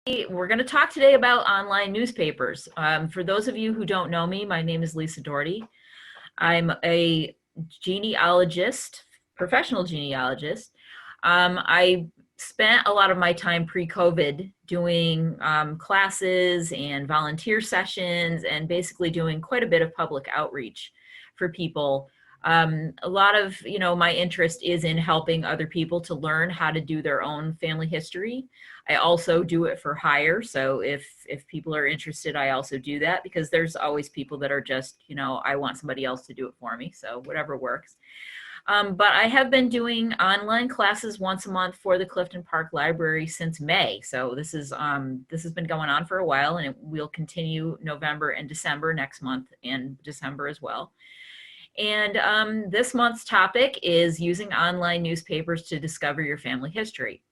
We're going to talk today about online newspapers. For those of you who don't know me, my name is Lisa Dougherty. I'm a genealogist, professional genealogist. I spent a lot of my time pre-COVID doing classes and volunteer sessions and basically doing quite a bit of public outreach for people. A lot of, my interest is in helping other people to learn how to do their own family history. I also do it for hire. So if people are interested, I also do that because there's always people that are just, I want somebody else to do it for me. So whatever works. But I have been doing online classes once a month for the Clifton Park Library since May. So this has been going on for a while, and it will continue November and December next month, and December as well. And this month's topic is using online newspapers to discover your family history.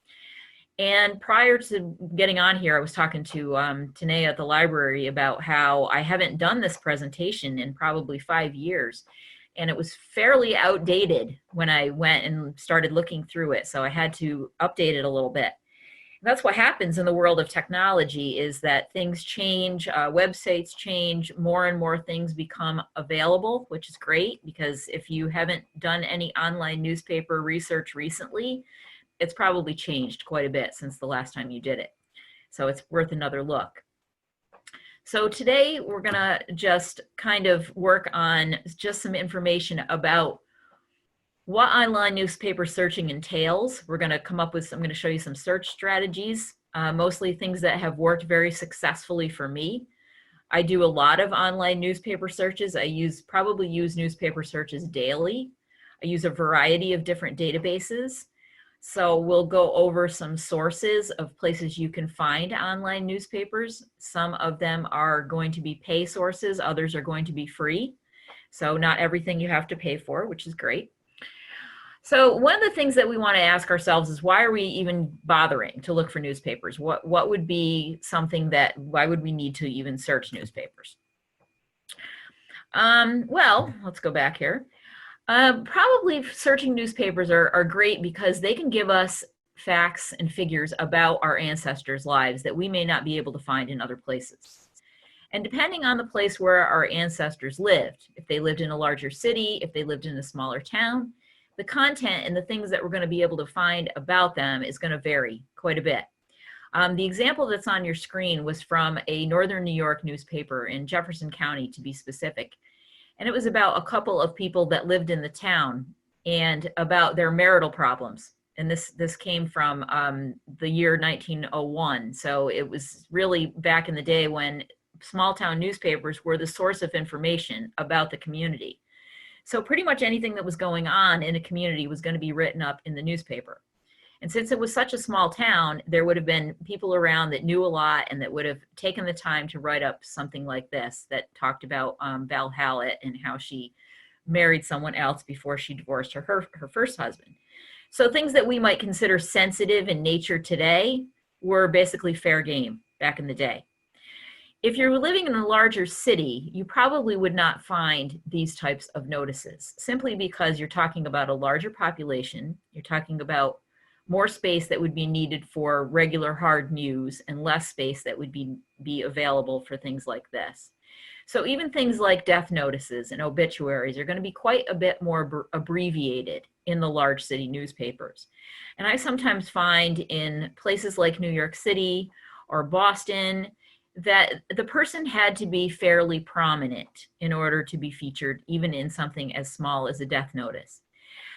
And prior to getting on here, I was talking to Tanea at the library about how I haven't done this presentation in probably 5 years. And it was fairly outdated when I went and started looking through it. So I had to update it a little bit. That's what happens in the world of technology, is that things change, websites change, more and more things become available, which is great because if you haven't done any online newspaper research recently, it's probably changed quite a bit since the last time you did it. So it's worth another look. So today we're gonna just kind of work on just some information about what online newspaper searching entails. We're gonna come up with, I'm gonna show you some search strategies, mostly things that have worked very successfully for me. I do a lot of online newspaper searches. I probably use newspaper searches daily. I use a variety of different databases. So we'll go over some sources of places you can find online newspapers. Some of them are going to be pay sources, others are going to be free. So not everything you have to pay for, which is great. So one of the things that we want to ask ourselves is, why are we even bothering to look for newspapers? What would be something why would we need to even search newspapers? Well, let's go back here. Probably searching newspapers are great because they can give us facts and figures about our ancestors' lives that we may not be able to find in other places. And depending on the place where our ancestors lived, if they lived in a larger city, if they lived in a smaller town, the content and the things that we're going to be able to find about them is going to vary quite a bit. The example that's on your screen was from a Northern New York newspaper in Jefferson County, to be specific. And it was about a couple of people that lived in the town and about their marital problems. And this came from the year 1901. So it was really back in the day when small town newspapers were the source of information about the community. So pretty much anything that was going on in a community was going to be written up in the newspaper. And since it was such a small town, there would have been people around that knew a lot and that would have taken the time to write up something like this that talked about Val Hallett and how she married someone else before she divorced her first husband. So things that we might consider sensitive in nature today were basically fair game back in the day. If you're living in a larger city, you probably would not find these types of notices, simply because you're talking about a larger population, you're talking about more space that would be needed for regular hard news and less space that would be available for things like this. So even things like death notices and obituaries are going to be quite a bit more abbreviated in the large city newspapers. And I sometimes find in places like New York City or Boston that the person had to be fairly prominent in order to be featured, even in something as small as a death notice.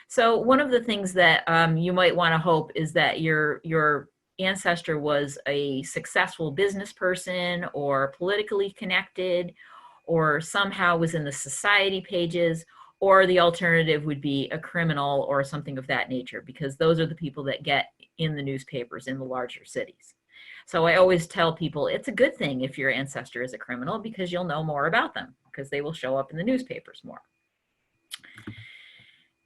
So one of the things that you might want to hope is that your ancestor was a successful business person or politically connected or somehow was in the society pages, or the alternative would be a criminal or something of that nature, because those are the people that get in the newspapers in the larger cities. So I always tell people it's a good thing if your ancestor is a criminal, because you'll know more about them because they will show up in the newspapers more.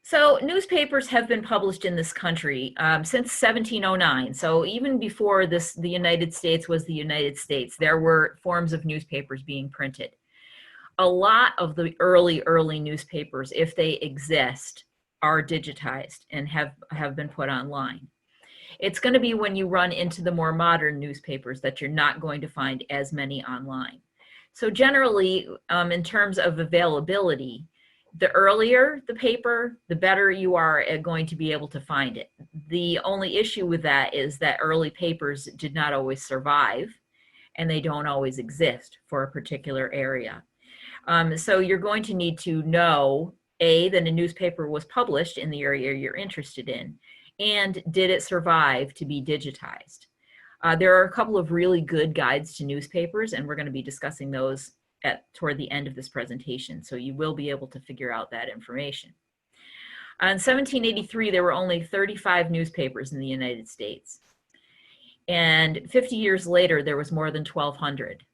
So newspapers have been published in this country since 1709. So even before the United States was the United States, there were forms of newspapers being printed. A lot of the early newspapers, if they exist, are digitized and have been put online. It's going to be when you run into the more modern newspapers that you're not going to find as many online. So generally, in terms of availability, the earlier the paper, the better you are at going to be able to find it. The only issue with that is that early papers did not always survive, and they don't always exist for a particular area. So you're going to need to know, A, that a newspaper was published in the area you're interested in, and did it survive to be digitized? There are a couple of really good guides to newspapers, and we're going to be discussing those toward the end of this presentation, so you will be able to figure out that information. In 1783, there were only 35 newspapers in the United States, and 50 years later, there was more than 1,200.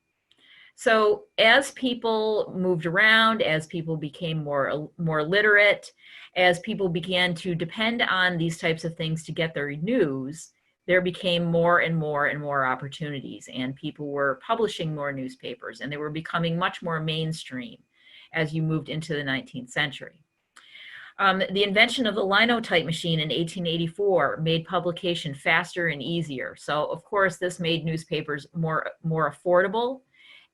So as people moved around, as people became more literate, as people began to depend on these types of things to get their news, there became more and more opportunities, and people were publishing more newspapers, and they were becoming much more mainstream as you moved into the 19th century. The invention of the linotype machine in 1884 made publication faster and easier. So of course this made newspapers more affordable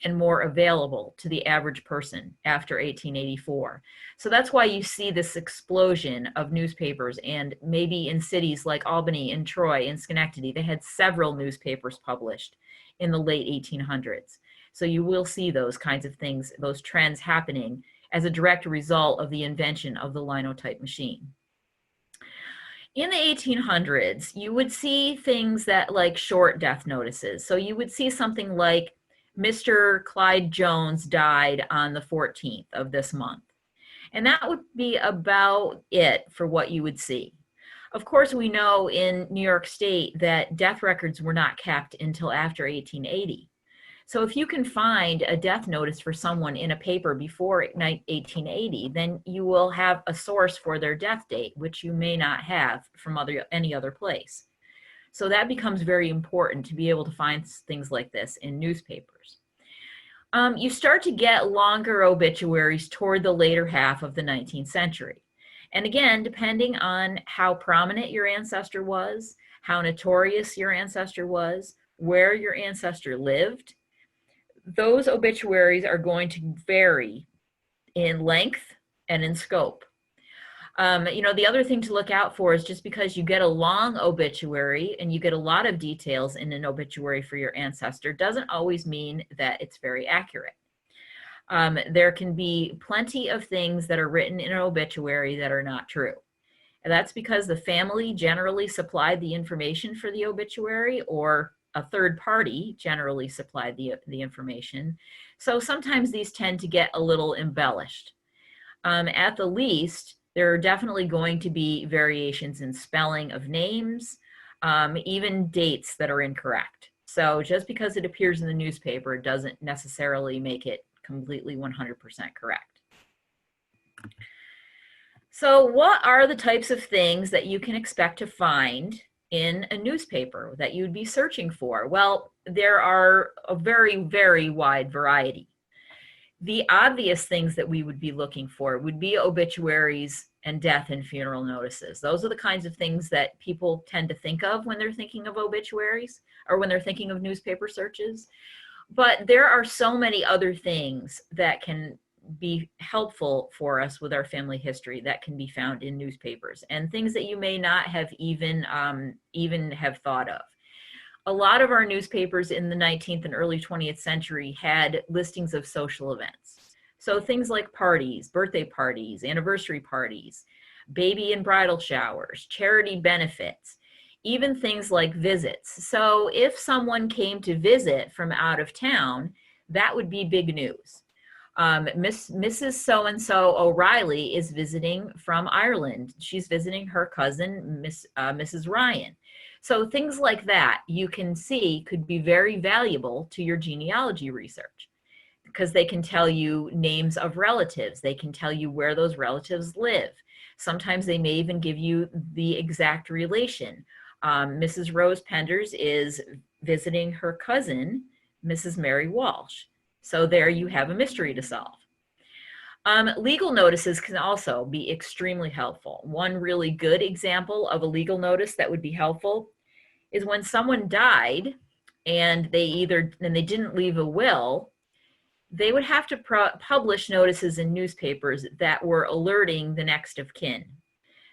and more available to the average person after 1884. So that's why you see this explosion of newspapers, and maybe in cities like Albany and Troy and Schenectady, they had several newspapers published in the late 1800s. So you will see those kinds of things, those trends happening as a direct result of the invention of the linotype machine. In the 1800s, you would see things that like short death notices. So you would see something like, Mr. Clyde Jones died on the 14th of this month. And that would be about it for what you would see. Of course, we know in New York State that death records were not kept until after 1880. So if you can find a death notice for someone in a paper before 1880, then you will have a source for their death date, which you may not have from any other place. So that becomes very important to be able to find things like this in newspapers. You start to get longer obituaries toward the later half of the 19th century. And again, depending on how prominent your ancestor was, how notorious your ancestor was, where your ancestor lived, those obituaries are going to vary in length and in scope. The other thing to look out for is just because you get a long obituary and you get a lot of details in an obituary for your ancestor doesn't always mean that it's very accurate. There can be plenty of things that are written in an obituary that are not true. And that's because the family generally supplied the information for the obituary, or a third party generally supplied the information. So sometimes these tend to get a little embellished. At the least, there are definitely going to be variations in spelling of names, even dates that are incorrect. So just because it appears in the newspaper doesn't necessarily make it completely 100% correct. So what are the types of things that you can expect to find in a newspaper that you'd be searching for? Well, there are a very, very wide variety. The obvious things that we would be looking for would be obituaries and death and funeral notices. Those are the kinds of things that people tend to think of when they're thinking of obituaries or when they're thinking of newspaper searches. But there are so many other things that can be helpful for us with our family history that can be found in newspapers, and things that you may not have even have thought of. A lot of our newspapers in the 19th and early 20th century had listings of social events. So things like parties, birthday parties, anniversary parties, baby and bridal showers, charity benefits, even things like visits. So if someone came to visit from out of town, that would be big news. Mrs. So-and-so O'Reilly is visiting from Ireland. She's visiting her cousin, Mrs. Ryan. So things like that you can see could be very valuable to your genealogy research, because they can tell you names of relatives. They can tell you where those relatives live. Sometimes they may even give you the exact relation. Mrs. Rose Penders is visiting her cousin, Mrs. Mary Walsh. So there you have a mystery to solve. Legal notices can also be extremely helpful. One really good example of a legal notice that would be helpful is when someone died and they didn't leave a will, they would have to publish notices in newspapers that were alerting the next of kin.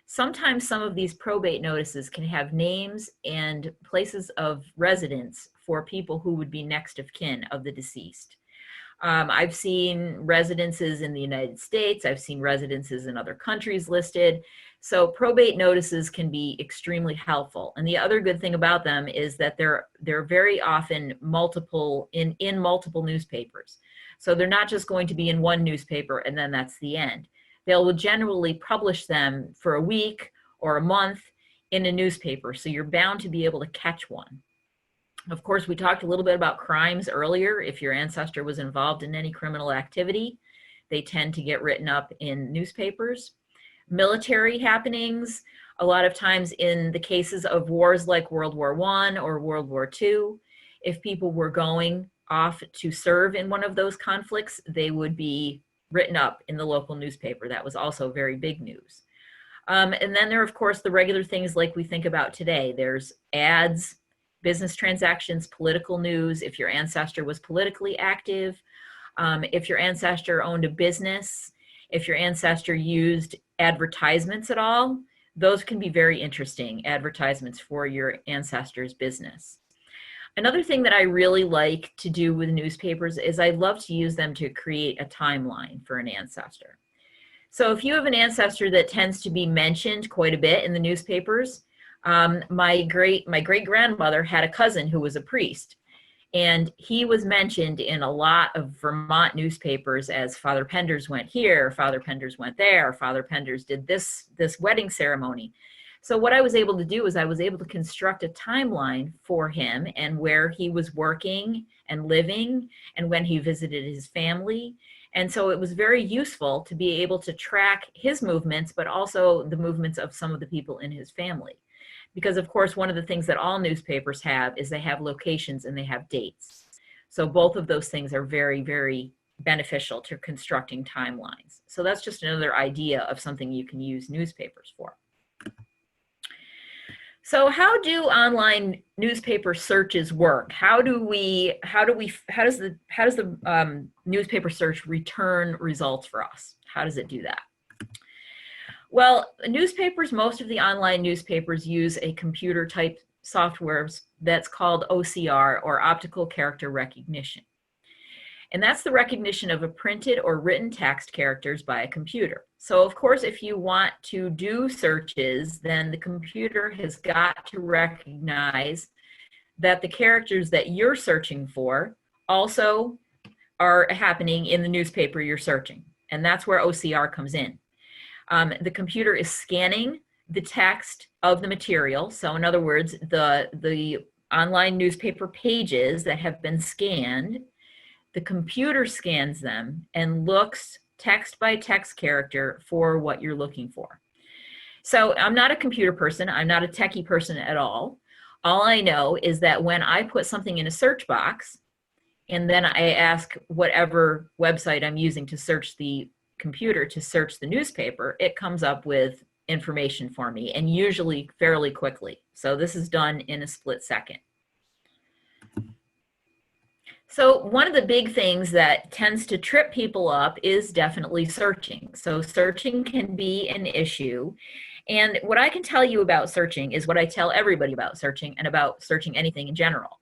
Sometimes some of these probate notices can have names and places of residence for people who would be next of kin of the deceased. I've seen residences in the United States. I've seen residences in other countries listed. So probate notices can be extremely helpful. And the other good thing about them is that they're very often multiple in multiple newspapers. So they're not just going to be in one newspaper and then that's the end. They'll generally publish them for a week or a month in a newspaper. So you're bound to be able to catch one. Of course, we talked a little bit about crimes earlier. If your ancestor was involved in any criminal activity, they tend to get written up in newspapers. Military happenings, a lot of times in the cases of wars like World War I or World War II, if people were going off to serve in one of those conflicts, they would be written up in the local newspaper. That was also very big news. And then there are, of course, the regular things like we think about today. There's ads, business transactions, political news, if your ancestor was politically active, if your ancestor owned a business, if your ancestor used advertisements at all, those can be very interesting, advertisements for your ancestor's business. Another thing that I really like to do with newspapers is I love to use them to create a timeline for an ancestor. So if you have an ancestor that tends to be mentioned quite a bit in the newspapers, my great grandmother had a cousin who was a priest, and he was mentioned in a lot of Vermont newspapers as Father Penders went here, Father Penders went there, Father Penders did this wedding ceremony. So what I was able to do is I was able to construct a timeline for him and where he was working and living and when he visited his family. And so it was very useful to be able to track his movements, but also the movements of some of the people in his family. Because of course, one of the things that all newspapers have is they have locations and they have dates. So both of those things are very, very beneficial to constructing timelines. So that's just another idea of something you can use newspapers for. So how do online newspaper searches work? How does the newspaper search return results for us? How does it do that? Well, newspapers, most of the online newspapers use a computer type software that's called OCR, or optical character recognition. And that's the recognition of a printed or written text characters by a computer. So of course, if you want to do searches, then the computer has got to recognize that the characters that you're searching for also are happening in the newspaper you're searching. And that's where OCR comes in. The computer is scanning the text of the material. So in other words, the online newspaper pages that have been scanned, the computer scans them and looks text by text character for what you're looking for. So I'm not a computer person. I'm not a techie person at all. All I know is that when I put something in a search box and then I ask whatever website I'm using to search the computer to search the newspaper, it comes up with information for me, and usually fairly quickly. So this is done in a split second. So one of the big things that tends to trip people up is definitely searching. So searching can be an issue. And what I can tell you about searching is what I tell everybody about searching and about searching anything in general.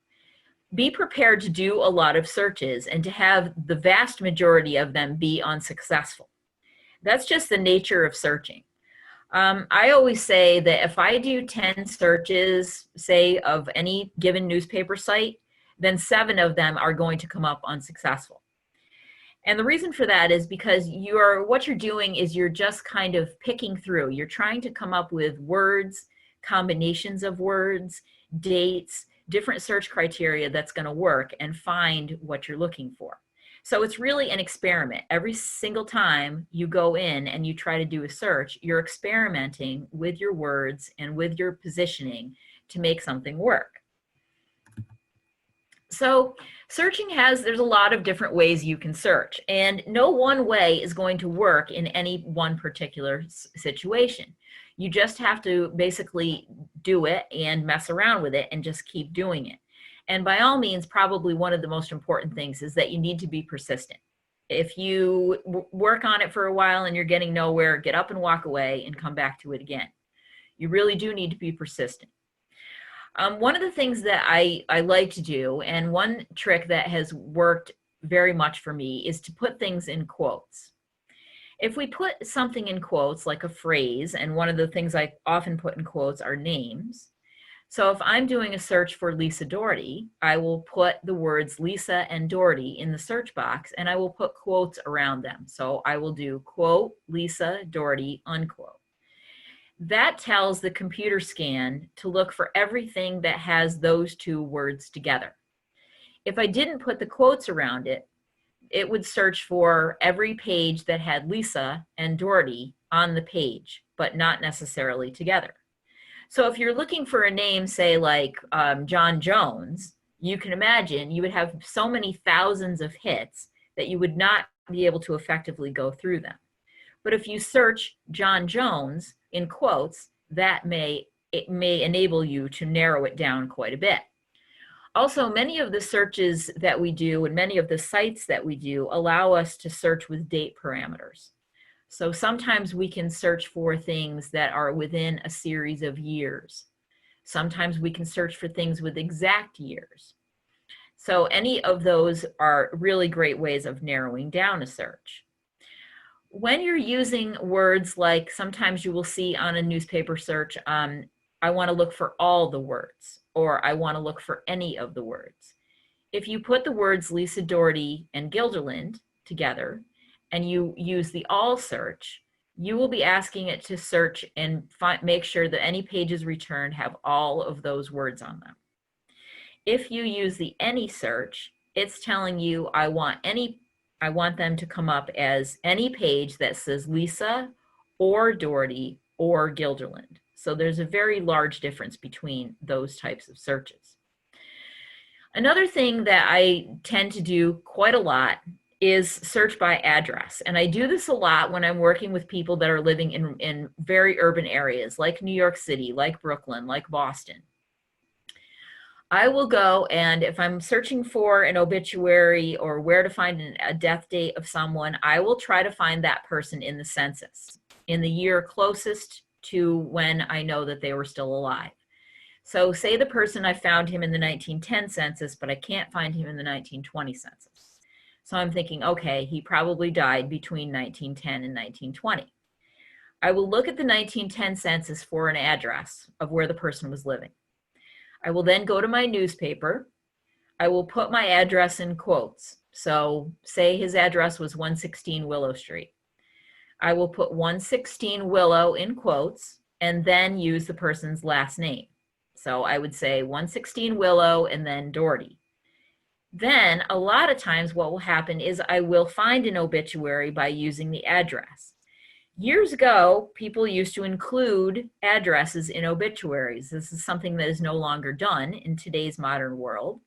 Be prepared to do a lot of searches and to have the vast majority of them be unsuccessful. That's just the nature of searching. I always say that if I do 10 searches, say, of any given newspaper site, then 7 of them are going to come up unsuccessful. And the reason for that is because what you're doing is you're just kind of picking through. You're trying to come up with words, combinations of words, dates, different search criteria that's going to work and find what you're looking for. So it's really an experiment. Every single time you go in and you try to do a search, you're experimenting with your words and with your positioning to make something work. So searching there's a lot of different ways you can search, and no one way is going to work in any one particular situation. You just have to basically do it and mess around with it and just keep doing it. And by all means, probably one of the most important things is that you need to be persistent. If you work on it for a while and you're getting nowhere, get up and walk away and come back to it again. You really do need to be persistent. One of the things that I like to do, and one trick that has worked very much for me, is to put things in quotes. If we put something in quotes, like a phrase, and one of the things I often put in quotes are names. So if I'm doing a search for Lisa Dougherty, I will put the words Lisa and Dougherty in the search box, and I will put quotes around them. So I will do quote, Lisa Dougherty, unquote. That tells the computer scan to look for everything that has those two words together. If I didn't put the quotes around it, it would search for every page that had Lisa and Dougherty on the page, but not necessarily together. So if you're looking for a name, say like John Jones, you can imagine you would have so many thousands of hits that you would not be able to effectively go through them. But if you search John Jones in quotes, it may enable you to narrow it down quite a bit. Also, many of the searches that we do and many of the sites that we do allow us to search with date parameters. So sometimes we can search for things that are within a series of years. Sometimes we can search for things with exact years. So any of those are really great ways of narrowing down a search. When you're using words like, sometimes you will see on a newspaper search, I want to look for all the words, or I want to look for any of the words. If you put the words Lisa Dougherty and Guilderland together and you use the all search, you will be asking it to search and make sure that any pages returned have all of those words on them. If you use the any search, it's telling you I want them to come up as any page that says Lisa or Dougherty or Guilderland. So there's a very large difference between those types of searches. Another thing that I tend to do quite a lot is search by address. And I do this a lot when I'm working with people that are living in very urban areas like New York City, like Brooklyn, like Boston. I will go, and if I'm searching for an obituary or where to find a death date of someone, I will try to find that person in the census, in the year closest to when I know that they were still alive. So say the person, I found him in the 1910 census, but I can't find him in the 1920 census. So I'm thinking, okay, he probably died between 1910 and 1920. I will look at the 1910 census for an address of where the person was living. I will then go to my newspaper. I will put my address in quotes. So say his address was 116 Willow Street. I will put 116 Willow in quotes and then use the person's last name. So I would say 116 Willow and then Dougherty. Then a lot of times what will happen is I will find an obituary by using the address. Years ago, people used to include addresses in obituaries. This is something that is no longer done in today's modern world.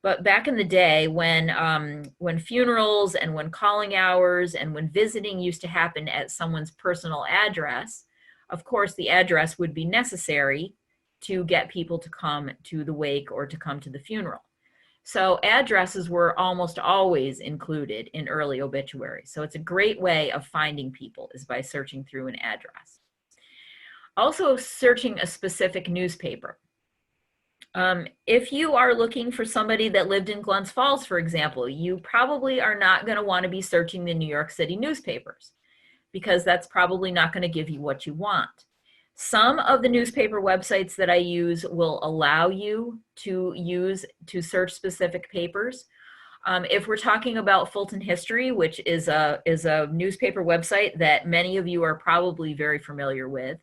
But back in the day, when funerals and when calling hours and when visiting used to happen at someone's personal address, of course, the address would be necessary to get people to come to the wake or to come to the funeral. So addresses were almost always included in early obituaries. So it's a great way of finding people is by searching through an address. Also searching a specific newspaper. If you are looking for somebody that lived in Glens Falls, for example, you probably are not going to want to be searching the New York City newspapers because that's probably not going to give you what you want. Some of the newspaper websites that I use will allow you to search specific papers. If we're talking about Fulton History, which is a newspaper website that many of you are probably very familiar with,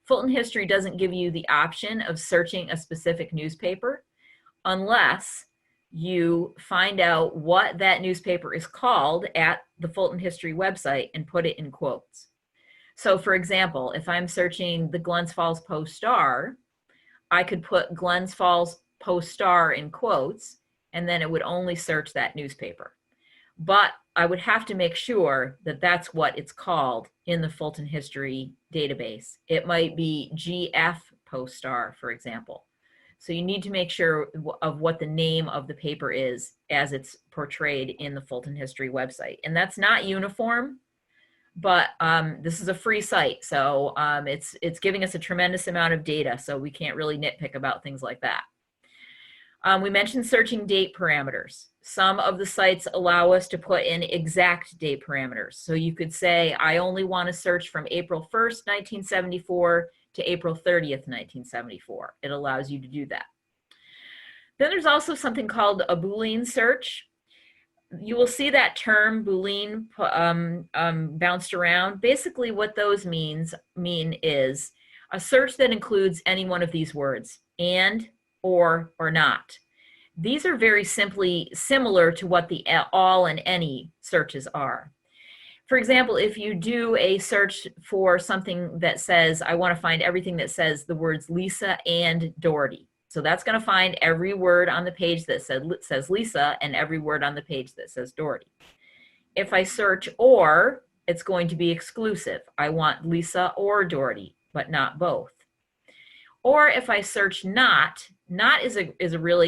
Fulton History doesn't give you the option of searching a specific newspaper unless you find out what that newspaper is called at the Fulton History website and put it in quotes. So for example, if I'm searching the Glens Falls Post-Star, I could put Glens Falls Post-Star in quotes and then it would only search that newspaper. But I would have to make sure that that's what it's called in the Fulton History database. It might be GF Post-Star, for example. So you need to make sure of what the name of the paper is as it's portrayed in the Fulton History website. And that's not uniform, but this is a free site. So it's giving us a tremendous amount of data, so we can't really nitpick about things like that. We mentioned searching date parameters. Some of the sites allow us to put in exact date parameters. So you could say, I only want to search from April 1st, 1974 to April 30th, 1974. It allows you to do that. Then there's also something called a Boolean search. You will see that term Boolean bounced around. Basically what those mean is a search that includes any one of these words, and, or not. These are very simply similar to what the all and any searches are. For example, if you do a search for something that says, I want to find everything that says the words Lisa and Dougherty. So that's going to find every word on the page that says Lisa and every word on the page that says Dougherty. If I search or, it's going to be exclusive. I want Lisa or Dougherty, but not both. Or if I search not is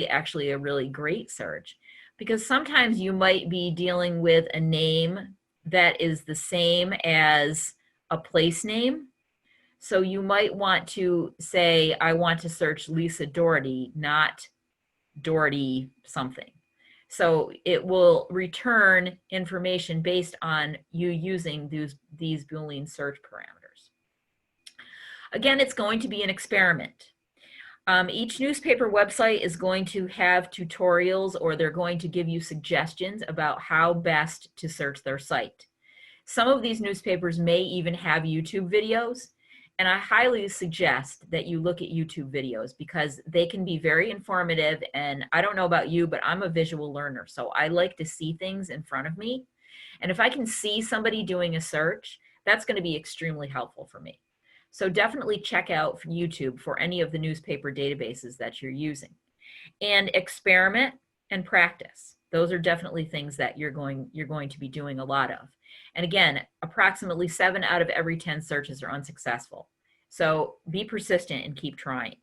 actually a really great search, because sometimes you might be dealing with a name that is the same as a place name. So you might want to say, I want to search Lisa Dougherty, not Dougherty something. So it will return information based on you using these Boolean search parameters. Again, it's going to be an experiment. Each newspaper website is going to have tutorials, or they're going to give you suggestions about how best to search their site. Some of these newspapers may even have YouTube videos, and I highly suggest that you look at YouTube videos because they can be very informative. And I don't know about you, but I'm a visual learner, so I like to see things in front of me. And if I can see somebody doing a search, that's going to be extremely helpful for me. So definitely check out YouTube for any of the newspaper databases that you're using. And experiment and practice. Those are definitely things that you're going to be doing a lot of. And again, approximately 7 out of every 10 searches are unsuccessful. So be persistent and keep trying.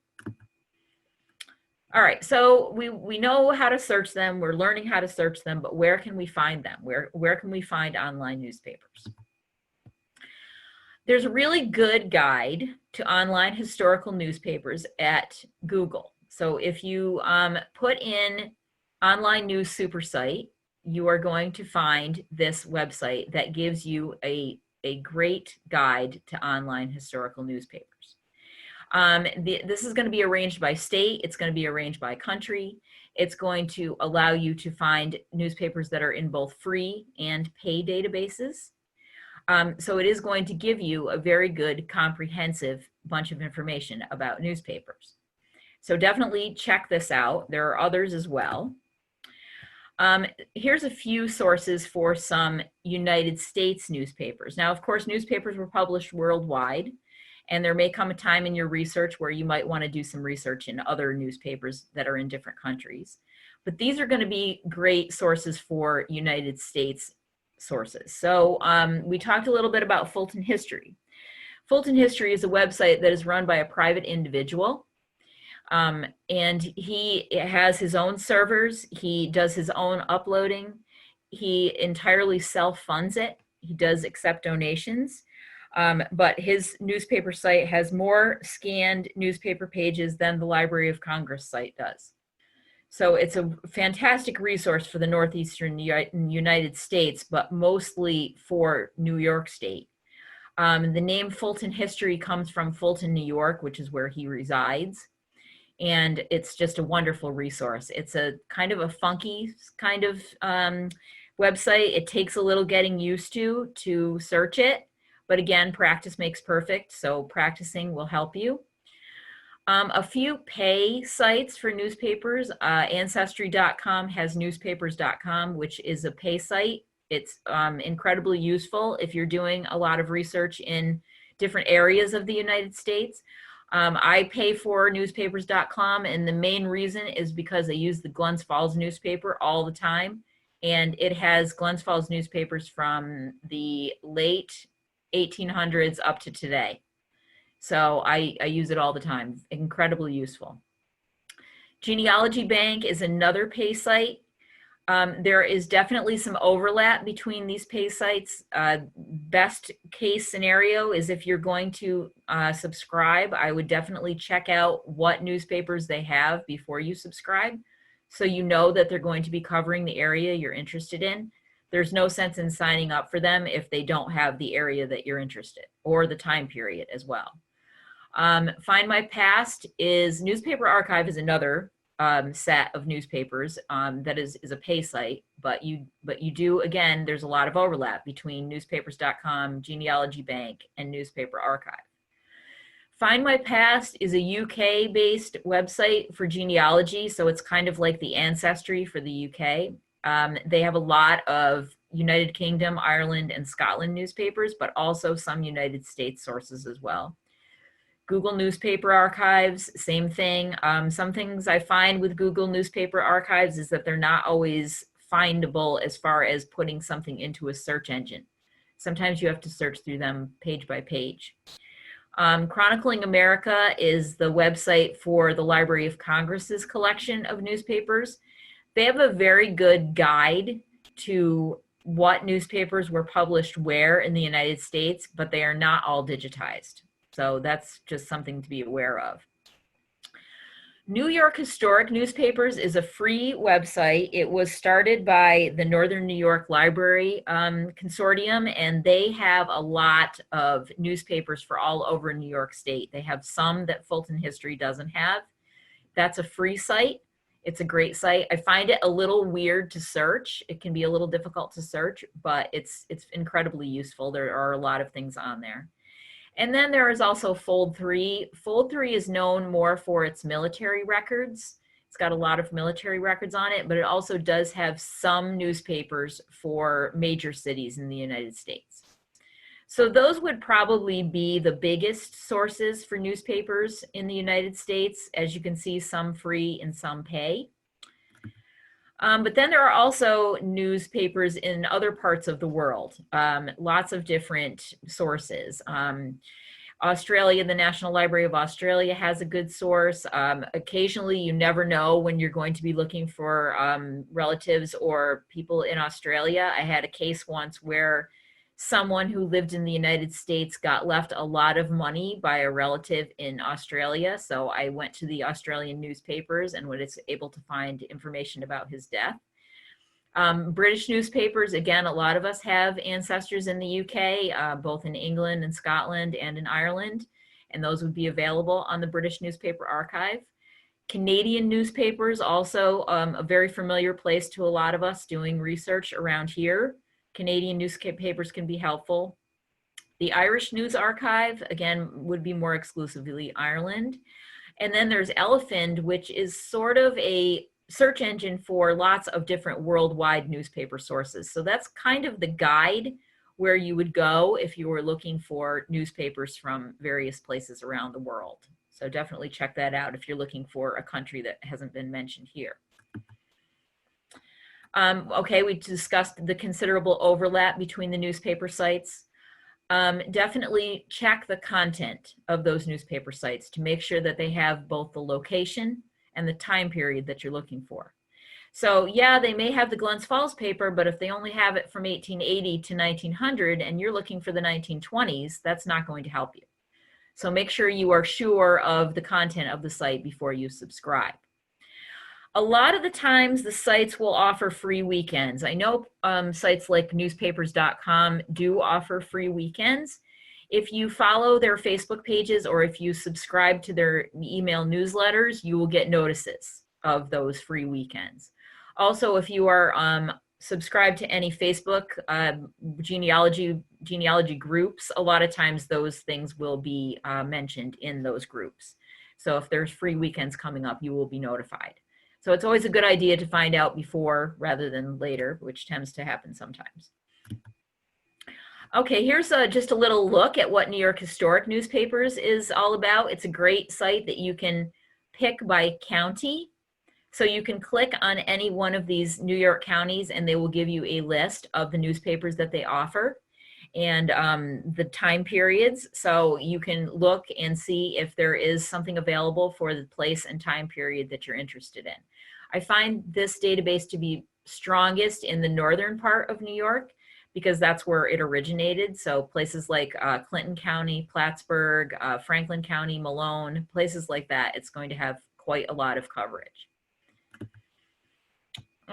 All right, so we know how to search them. We're learning how to search them, but where can we find them? Where can we find online newspapers? There's a really good guide to online historical newspapers at Google. So if you put in online news Supersite, you are going to find this website that gives you a great guide to online historical newspapers. This is going to be arranged by state. It's going to be arranged by country. It's going to allow you to find newspapers that are in both free and paid databases. So it is going to give you a very good, comprehensive bunch of information about newspapers. So definitely check this out. There are others as well. Here's a few sources for some United States newspapers. Now, of course, newspapers were published worldwide, and there may come a time in your research where you might want to do some research in other newspapers that are in different countries. But these are going to be great sources for United States sources. So we talked a little bit about Fulton History. Fulton History is a website that is run by a private individual. And he has his own servers. He does his own uploading. He entirely self-funds it. He does accept donations. But his newspaper site has more scanned newspaper pages than the Library of Congress site does. So it's a fantastic resource for the Northeastern United States, but mostly for New York State. The name Fulton History comes from Fulton, New York, which is where he resides. And it's just a wonderful resource. It's a kind of a funky kind of website. It takes a little getting used to search it. But again, practice makes perfect. So practicing will help you. A few pay sites for newspapers. Ancestry.com has newspapers.com, which is a pay site. It's incredibly useful if you're doing a lot of research in different areas of the United States. I pay for newspapers.com, and the main reason is because I use the Glens Falls newspaper all the time, and it has Glens Falls newspapers from the late 1800s up to today. So I use it all the time. Incredibly useful. Genealogy Bank is another pay site. There is definitely some overlap between these pay sites. Best case scenario is if you're going to subscribe, I would definitely check out what newspapers they have before you subscribe, so you know that they're going to be covering the area you're interested in. There's no sense in signing up for them if they don't have the area that you're interested, or the time period as well. Find My Past is Newspaper Archive is another set of newspapers that is a pay site, but you do, again, there's a lot of overlap between newspapers.com, Genealogy Bank, and Newspaper Archive. Find My Past is a UK-based website for genealogy, so it's kind of like the Ancestry for the UK. They have a lot of United Kingdom, Ireland, and Scotland newspapers, but also some United States sources as well. Google Newspaper Archives, same thing. Some things I find with Google Newspaper Archives is that they're not always findable as far as putting something into a search engine. Sometimes you have to search through them page by page. Chronicling America is the website for the Library of Congress's collection of newspapers. They have a very good guide to what newspapers were published where in the United States, but they are not all digitized. So that's just something to be aware of. New York Historic Newspapers is a free website. It was started by the Northern New York Library Consortium, and they have a lot of newspapers for all over New York State. They have some that Fulton History doesn't have. That's a free site. It's a great site. I find it a little weird to search. It can be a little difficult to search, but it's incredibly useful. There are a lot of things on there. And then there is also Fold 3. Fold 3 is known more for its military records. It's got a lot of military records on it, but it also does have some newspapers for major cities in the United States. So those would probably be the biggest sources for newspapers in the United States. As you can see, some free and some pay. But then there are also newspapers in other parts of the world, lots of different sources. Australia, the National Library of Australia has a good source. Occasionally, you never know when you're going to be looking for relatives or people in Australia. I had a case once where someone who lived in the United States got left a lot of money by a relative in Australia. So I went to the Australian newspapers and was able to find information about his death. British newspapers, again, a lot of us have ancestors in the UK, both in England and Scotland and in Ireland, and those would be available on the British Newspaper Archive. Canadian newspapers, also a very familiar place to a lot of us doing research around here. Canadian newspapers can be helpful. The Irish News Archive, again, would be more exclusively Ireland. And then there's Elephant, which is sort of a search engine for lots of different worldwide newspaper sources. So that's kind of the guide where you would go if you were looking for newspapers from various places around the world. So definitely check that out if you're looking for a country that hasn't been mentioned here. Okay, we discussed the considerable overlap between the newspaper sites. Definitely check the content of those newspaper sites to make sure that they have both the location and the time period that you're looking for. So yeah, they may have the Glens Falls paper, but if they only have it from 1880 to 1900 and you're looking for the 1920s, that's not going to help you. So make sure you are sure of the content of the site before you subscribe. A lot of the times the sites will offer free weekends. I know sites like newspapers.com do offer free weekends. If you follow their Facebook pages or if you subscribe to their email newsletters, you will get notices of those free weekends. Also, if you are subscribed to any Facebook genealogy groups, a lot of times those things will be mentioned in those groups. So if there's free weekends coming up, you will be notified. So it's always a good idea to find out before rather than later, which tends to happen sometimes. Okay, here's just a little look at what New York Historic Newspapers is all about. It's a great site that you can pick by county. So you can click on any one of these New York counties and they will give you a list of the newspapers that they offer and the time periods. So you can look and see if there is something available for the place and time period that you're interested in. I find this database to be strongest in the northern part of New York because that's where it originated. So places like Clinton County, Plattsburgh, Franklin County, Malone, places like that, it's going to have quite a lot of coverage.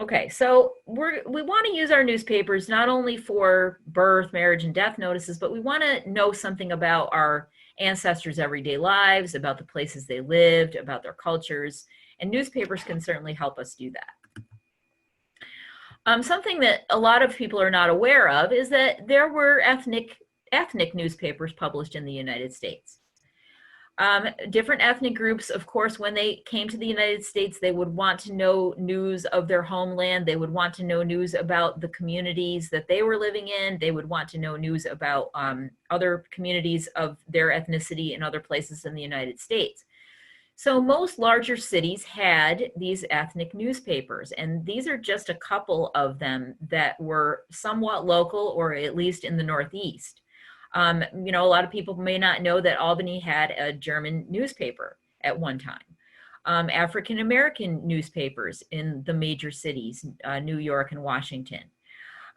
Okay, so we want to use our newspapers not only for birth, marriage, and death notices, but we want to know something about our ancestors' everyday lives, about the places they lived, about their cultures, and newspapers can certainly help us do that. Something that a lot of people are not aware of is that there were ethnic newspapers published in the United States. Different ethnic groups, of course, when they came to the United States, they would want to know news of their homeland. They would want to know news about the communities that they were living in. They would want to know news about other communities of their ethnicity in other places in the United States. So most larger cities had these ethnic newspapers, and these are just a couple of them that were somewhat local or at least in the Northeast. You know, a lot of people may not know that Albany had a German newspaper at one time. African-American newspapers in the major cities, New York and Washington.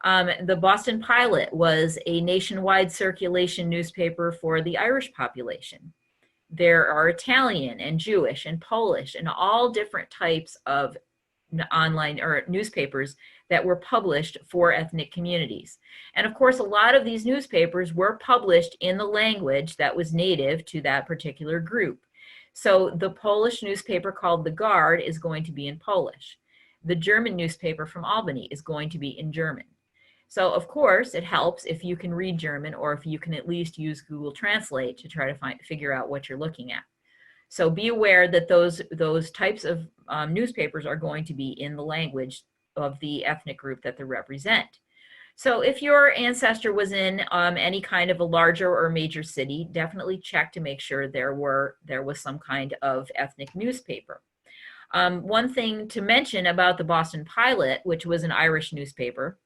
The Boston Pilot was a nationwide circulation newspaper for the Irish population. There are Italian and Jewish and Polish and all different types of online or newspapers that were published for ethnic communities. And of course, a lot of these newspapers were published in the language that was native to that particular group. So the Polish newspaper called The Guard is going to be in Polish. The German newspaper from Albany is going to be in German. So of course, it helps if you can read German or if you can at least use Google Translate to try to figure out what you're looking at. So be aware that those types of newspapers are going to be in the language of the ethnic group that they represent. So if your ancestor was in any kind of a larger or major city, definitely check to make sure there was some kind of ethnic newspaper. One thing to mention about the Boston Pilot, which was an Irish newspaper,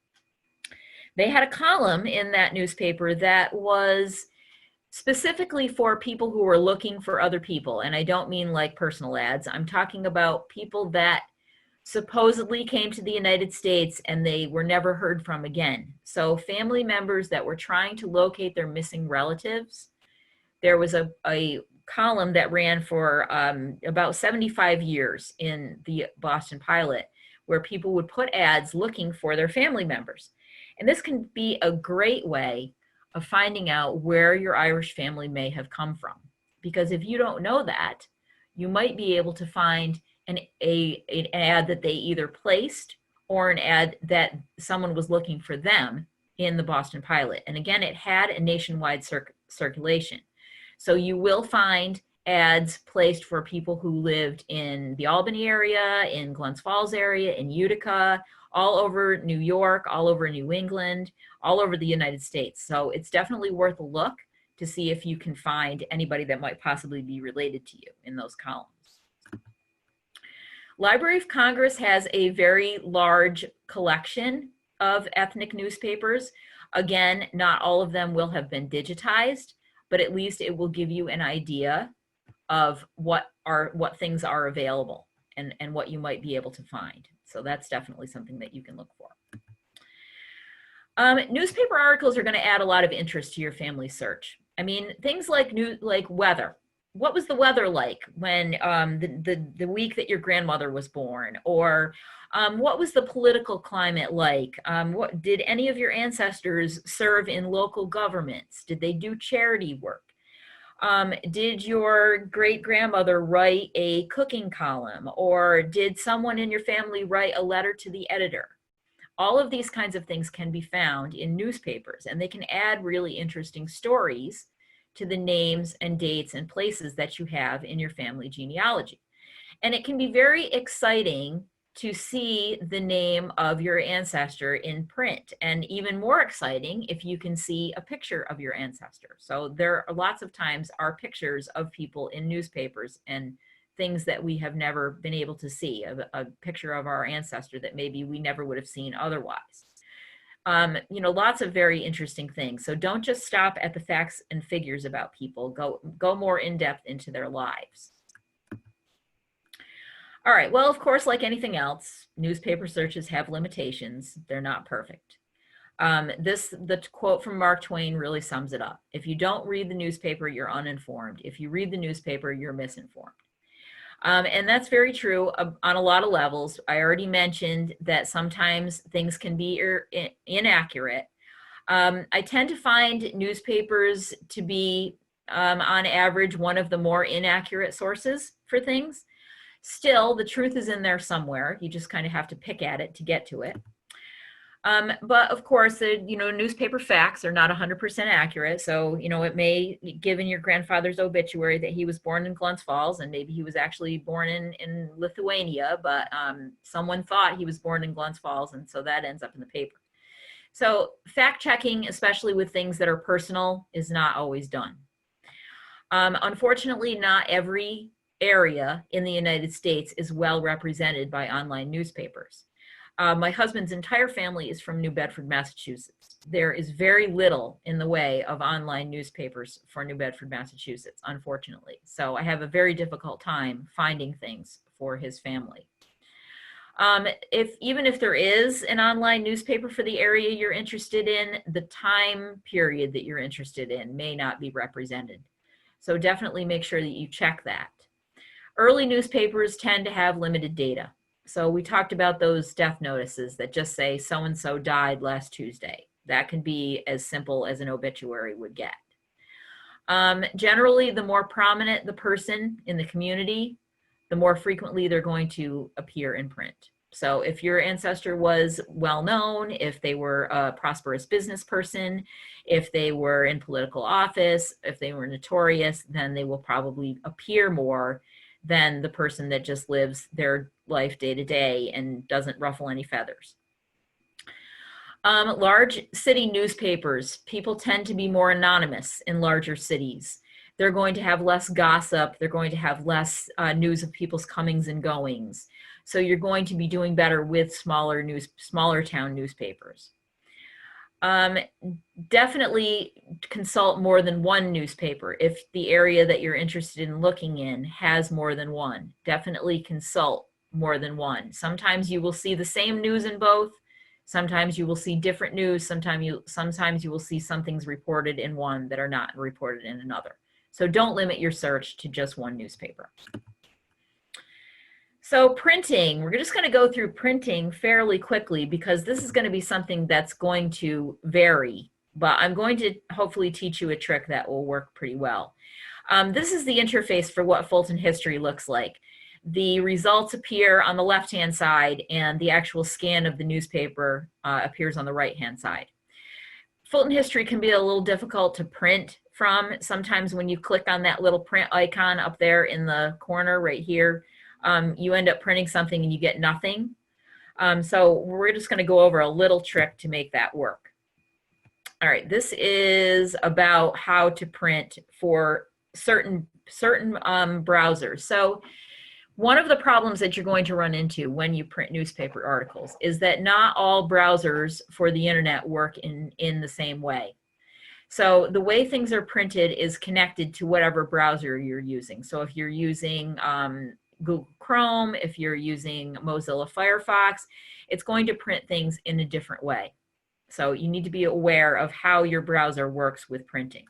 they had a column in that newspaper that was specifically for people who were looking for other people. And I don't mean like personal ads. I'm talking about people that supposedly came to the United States and they were never heard from again. So family members that were trying to locate their missing relatives. There was a column that ran for about 75 years in the Boston Pilot where people would put ads looking for their family members. And this can be a great way of finding out where your Irish family may have come from. Because if you don't know that, you might be able to find an ad that they either placed or an ad that someone was looking for them in the Boston Pilot. And again, it had a nationwide circulation. So you will find ads placed for people who lived in the Albany area, in Glens Falls area, in Utica, all over New York, all over New England, all over the United States. So it's definitely worth a look to see if you can find anybody that might possibly be related to you in those columns. Library of Congress has a very large collection of ethnic newspapers. Again, not all of them will have been digitized, but at least it will give you an idea of what things are available and what you might be able to find. So that's definitely something that you can look for. Newspaper articles are going to add a lot of interest to your family search. I mean, things like weather. What was the weather like when the week that your grandmother was born? Or what was the political climate like? What did any of your ancestors serve in local governments? Did they do charity work? Did your great-grandmother write a cooking column, or did someone in your family write a letter to the editor? All of these kinds of things can be found in newspapers, and they can add really interesting stories to the names and dates and places that you have in your family genealogy. And it can be very exciting to see the name of your ancestor in print. And even more exciting, if you can see a picture of your ancestor. So there are lots of times are pictures of people in newspapers and things that we have never been able to see, a picture of our ancestor that maybe we never would have seen otherwise. You know, lots of very interesting things. So don't just stop at the facts and figures about people. Go more in depth into their lives. All right, well, of course, like anything else, newspaper searches have limitations. They're not perfect. The quote from Mark Twain really sums it up. If you don't read the newspaper, you're uninformed. If you read the newspaper, you're misinformed. And that's very true on a lot of levels. I already mentioned that sometimes things can be inaccurate. I tend to find newspapers to be, on average, one of the more inaccurate sources for things. Still, the truth is in there somewhere. You just kind of have to pick at it to get to it. But of course, newspaper facts are not 100% accurate. So, it may, given your grandfather's obituary, that he was born in Glens Falls, and maybe he was actually born in Lithuania, but someone thought he was born in Glens Falls, and so that ends up in the paper. So fact checking, especially with things that are personal, is not always done. Unfortunately, not every area in the United States is well represented by online newspapers. My husband's entire family is from New Bedford, Massachusetts. There is very little in the way of online newspapers for New Bedford, Massachusetts, unfortunately. So I have a very difficult time finding things for his family. Even if there is an online newspaper for the area you're interested in, the time period that you're interested in may not be represented. So definitely make sure that you check that. Early newspapers tend to have limited data. So we talked about those death notices that just say so-and-so died last Tuesday. That can be as simple as an obituary would get. Generally, the more prominent the person in the community, the more frequently they're going to appear in print. So if your ancestor was well known, if they were a prosperous business person, if they were in political office, if they were notorious, then they will probably appear more than the person that just lives their life day to day and doesn't ruffle any feathers. Large city newspapers, people tend to be more anonymous in larger cities. They're going to have less gossip. They're going to have less news of people's comings and goings. So you're going to be doing better with smaller town newspapers. Definitely consult more than one newspaper. If the area that you're interested in looking in has more than one, definitely consult more than one. Sometimes you will see the same news in both. Sometimes you will see different news. Sometimes you will see some things reported in one that are not reported in another. So don't limit your search to just one newspaper. So printing, we're just going to go through printing fairly quickly because this is going to be something that's going to vary, but I'm going to hopefully teach you a trick that will work pretty well. This is the interface for what Fulton History looks like. The results appear on the left-hand side and the actual scan of the newspaper appears on the right-hand side. Fulton History can be a little difficult to print from. Sometimes when you click on that little print icon up there in the corner right here, you end up printing something and you get nothing. So we're just going to go over a little trick to make that work. All right, this is about how to print for certain browsers. So one of the problems that you're going to run into when you print newspaper articles is that not all browsers for the internet work in the same way. So the way things are printed is connected to whatever browser you're using. So if you're using Google Chrome, if you're using Mozilla Firefox, it's going to print things in a different way. So you need to be aware of how your browser works with printing.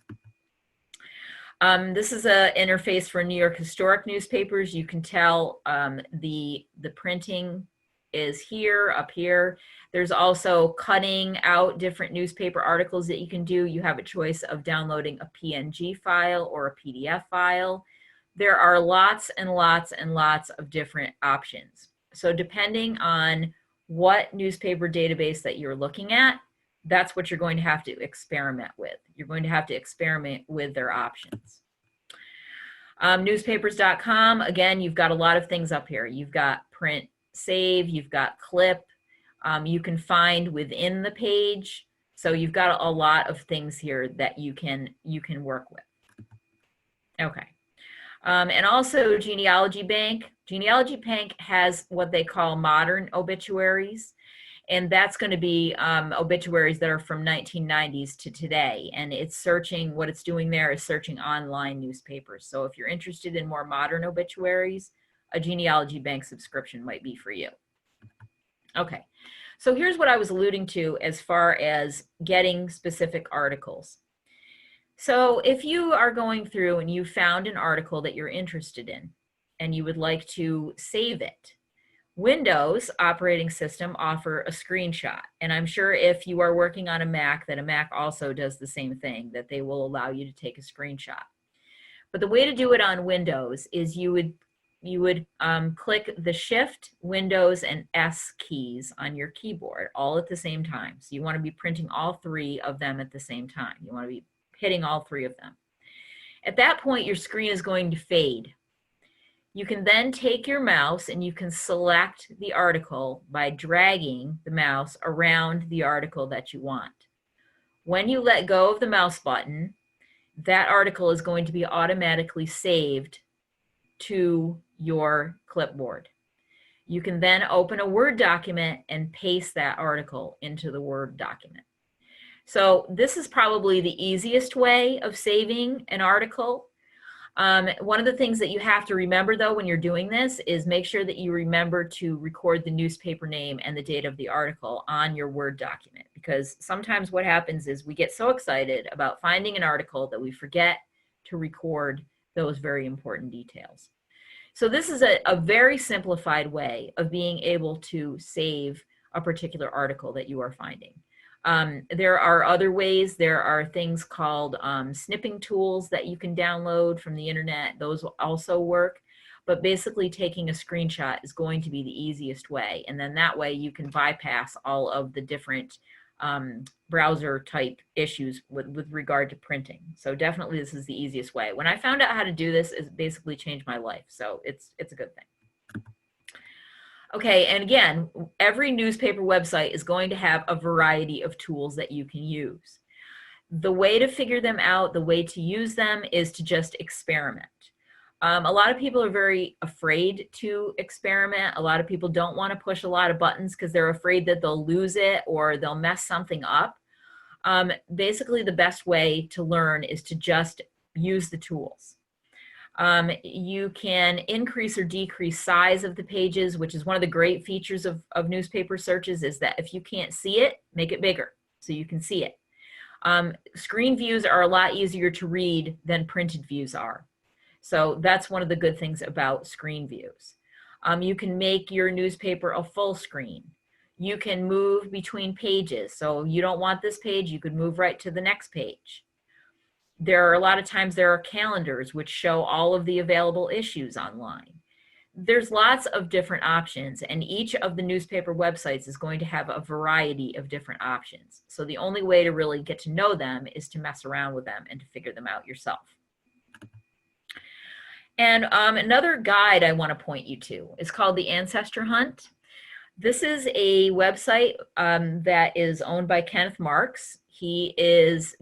This is an interface for New York historic newspapers. You can tell the printing is here, up here. There's also cutting out different newspaper articles that you can do. You have a choice of downloading a PNG file or a PDF file. There are lots and lots and lots of different options. So depending on what newspaper database that you're looking at, that's what you're going to have to experiment with. You're going to have to experiment with their options. Newspapers.com, again, you've got a lot of things up here. You've got print save, you've got clip, you can find within the page. So you've got a lot of things here that you can work with. Okay. And also Genealogy Bank. Genealogy Bank has what they call modern obituaries. And that's going to be obituaries that are from 1990s to today. And it's searching, what it's doing there is searching online newspapers. So if you're interested in more modern obituaries, a Genealogy Bank subscription might be for you. Okay, so here's what I was alluding to as far as getting specific articles. So if you are going through and you found an article that you're interested in and you would like to save it, Windows operating system offer a screenshot. And I'm sure if you are working on a Mac, that a Mac also does the same thing, that they will allow you to take a screenshot. But the way to do it on Windows is you would click the Shift, Windows, and S keys on your keyboard all at the same time. So you want to be printing all three of them at the same time. You want to be hitting all three of them. At that point, your screen is going to fade. You can then take your mouse and you can select the article by dragging the mouse around the article that you want. When you let go of the mouse button, that article is going to be automatically saved to your clipboard. You can then open a Word document and paste that article into the Word document. So this is probably the easiest way of saving an article. One of the things that you have to remember, though, when you're doing this is make sure that you remember to record the newspaper name and the date of the article on your Word document, because sometimes what happens is we get so excited about finding an article that we forget to record those very important details. So this is a very simplified way of being able to save a particular article that you are finding. There are other ways. There are things called snipping tools that you can download from the internet. Those will also work. But basically taking a screenshot is going to be the easiest way. And then that way you can bypass all of the different browser type issues with regard to printing. So definitely this is the easiest way. When I found out how to do this, it basically changed my life. So it's a good thing. Okay, and again, every newspaper website is going to have a variety of tools that you can use. The way to figure them out, the way to use them is to just experiment. A lot of people are very afraid to experiment. A lot of people don't want to push a lot of buttons because they're afraid that they'll lose it or they'll mess something up. Basically, the best way to learn is to just use the tools. You can increase or decrease size of the pages, which is one of the great features of newspaper searches, is that if you can't see it, make it bigger so you can see it. Screen views are a lot easier to read than printed views are. So that's one of the good things about screen views. You can make your newspaper a full screen. You can move between pages. So you don't want this page, you could move right to the next page. There are a lot of times there are calendars which show all of the available issues online. There's lots of different options, and each of the newspaper websites is going to have a variety of different options. So the only way to really get to know them is to mess around with them and to figure them out yourself. And another guide I want to point you to is called the Ancestor Hunt. This is a website that is owned by Kenneth Marks. He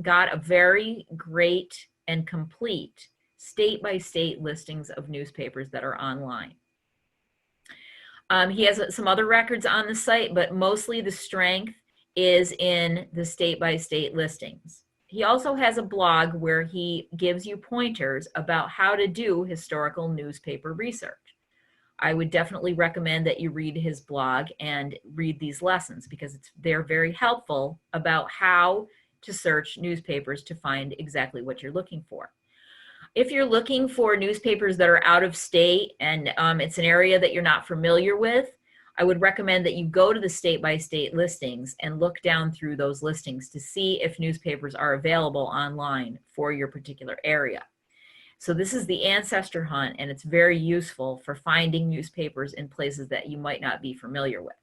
got a very great and complete state-by-state listings of newspapers that are online. He has some other records on the site, but mostly the strength is in the state-by-state listings. He also has a blog where he gives you pointers about how to do historical newspaper research. I would definitely recommend that you read his blog and read these lessons because they're very helpful about how to search newspapers to find exactly what you're looking for. If you're looking for newspapers that are out of state and it's an area that you're not familiar with, I would recommend that you go to the state-by-state listings and look down through those listings to see if newspapers are available online for your particular area. So this is the Ancestor Hunt, and it's very useful for finding newspapers in places that you might not be familiar with.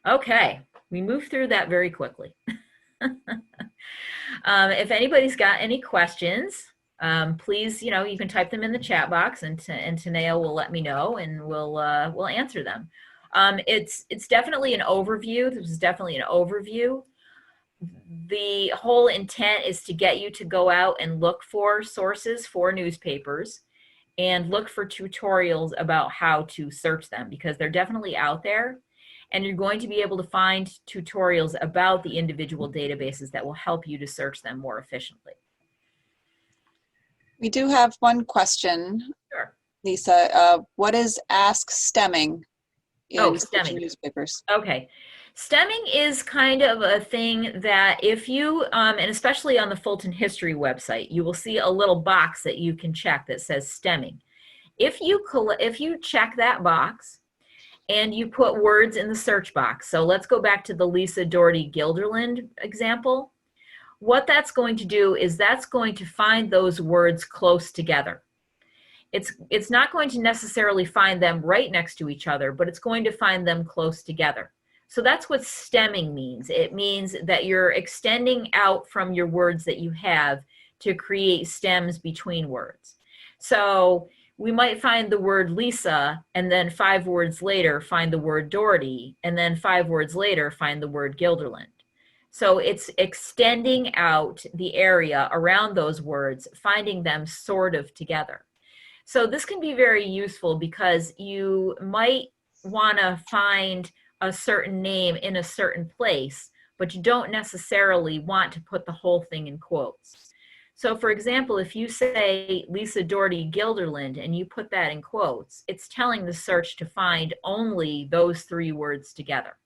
Okay, we moved through that very quickly. If anybody's got any questions, please, you can type them in the chat box, and Taneo will let me know, and we'll answer them. It's definitely an overview. This is definitely an overview. The whole intent is to get you to go out and look for sources for newspapers and look for tutorials about how to search them, because they're definitely out there, and you're going to be able to find tutorials about the individual databases that will help you to search them more efficiently. We do have one question, Sure. Lisa. What is Ask Stemming in Stemming newspapers? Okay. Stemming is kind of a thing that if you, and especially on the Fulton History website, you will see a little box that you can check that says stemming. If you check that box and you put words in the search box, so let's go back to the Lisa Dougherty Guilderland example. What that's going to do is that's going to find those words close together. It's not going to necessarily find them right next to each other, but it's going to find them close together. So that's what stemming means. It means that you're extending out from your words that you have to create stems between words. So we might find the word Lisa, and then 5 words later find the word Dougherty, and then 5 words later find the word Guilderland. So it's extending out the area around those words, finding them sort of together. So this can be very useful because you might want to find a certain name in a certain place, but you don't necessarily want to put the whole thing in quotes. So for example, if you say Lisa Dougherty Guilderland and you put that in quotes, it's telling the search to find only those 3 words together.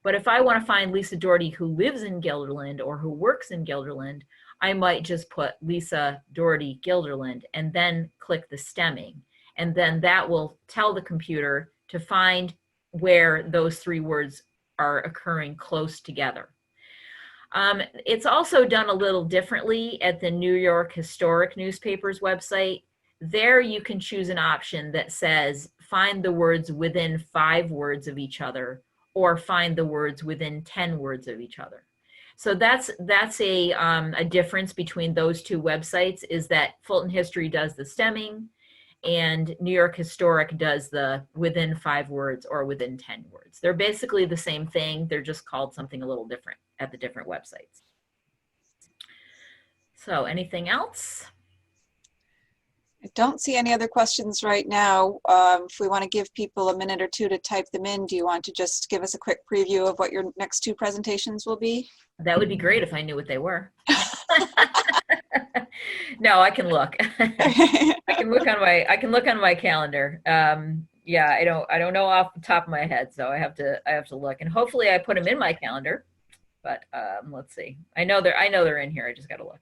But if I want to find Lisa Dougherty who lives in Guilderland or who works in Guilderland, I might just put Lisa Dougherty Guilderland and then click the stemming. And then that will tell the computer to find where those 3 words are occurring close together. It's also done a little differently at the New York Historic Newspapers website. There you can choose an option that says find the words within 5 words of each other, or find the words within 10 words of each other. So that's a difference between those 2 websites, is that Fulton History does the stemming and New York Historic does the within 5 words or within 10 words. They're basically the same thing. They're just called something a little different at the different websites. So anything else? I don't see any other questions right now. If we want to give people a minute or 2 to type them in, do you want to just give us a quick preview of what your next 2 presentations will be? That would be great if I knew what they were. No, I can look. I can look on my calendar. Yeah, I don't know off the top of my head, so I have to look, and hopefully I put them in my calendar. But let's see. I know they're in here. I just got to look.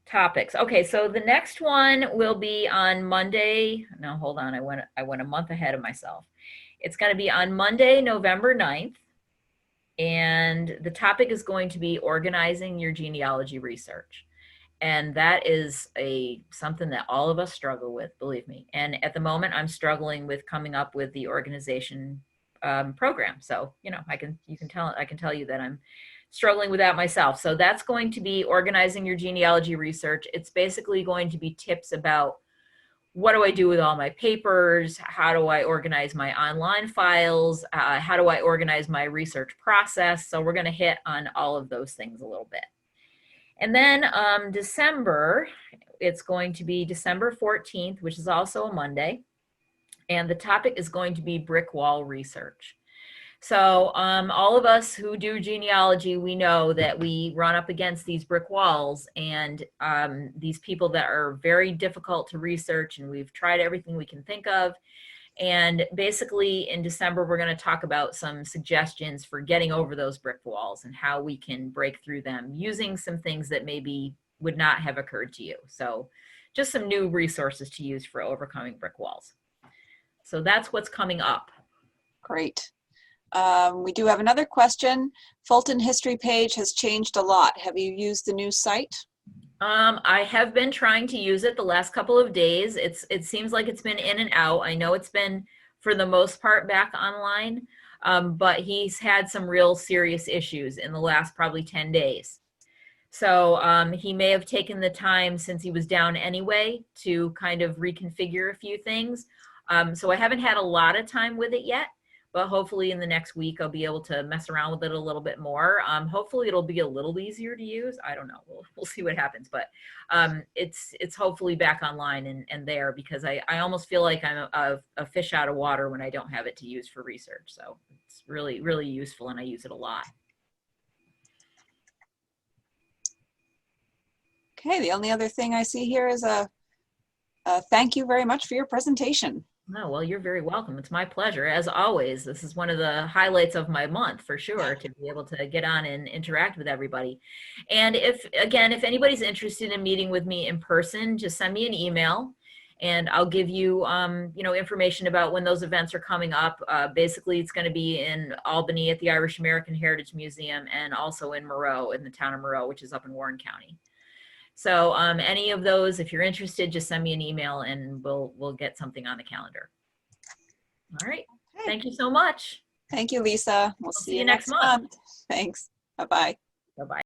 Topics. Okay, so the next one will be on Monday. No, hold on. I went a month ahead of myself. It's going to be on Monday, November 9th. And the topic is going to be organizing your genealogy research. And that is something that all of us struggle with, believe me. And at the moment, I'm struggling with coming up with the organization program. So, I can tell you that I'm struggling with that myself. So that's going to be organizing your genealogy research. It's basically going to be tips about what do I do with all my papers? How do I organize my online files? How do I organize my research process? So we're going to hit on all of those things a little bit. And then December, it's going to be December 14th, which is also a Monday. And the topic is going to be brick wall research. So all of us who do genealogy, we know that we run up against these brick walls and these people that are very difficult to research, and we've tried everything we can think of. And basically in December, we're going to talk about some suggestions for getting over those brick walls and how we can break through them using some things that maybe would not have occurred to you. So just some new resources to use for overcoming brick walls. So that's what's coming up. Great. We do have another question. Fulton History page has changed a lot. Have you used the new site? I have been trying to use it the last couple of days. It seems like it's been in and out. I know it's been, for the most part, back online, but he's had some real serious issues in the last probably 10 days. So he may have taken the time since he was down anyway to kind of reconfigure a few things. So I haven't had a lot of time with it yet, but hopefully in the next week I'll be able to mess around with it a little bit more. Hopefully it'll be a little easier to use. I don't know. We'll see what happens, but it's hopefully back online and there, because I almost feel like I'm a fish out of water when I don't have it to use for research. So it's really, really useful, and I use it a lot. Okay, the only other thing I see here is a thank you very much for your presentation. Oh, well, you're very welcome. It's my pleasure. As always, this is one of the highlights of my month for sure, to be able to get on and interact with everybody. And if anybody's interested in meeting with me in person, just send me an email and I'll give you, information about when those events are coming up. Basically, it's going to be in Albany at the Irish American Heritage Museum, and also in Moreau, in the town of Moreau, which is up in Warren County. So any of those, if you're interested, just send me an email and we'll get something on the calendar. All right. Okay. Thank you so much. Thank you, Lisa. We'll see you next month. Thanks. Bye-bye. Bye-bye.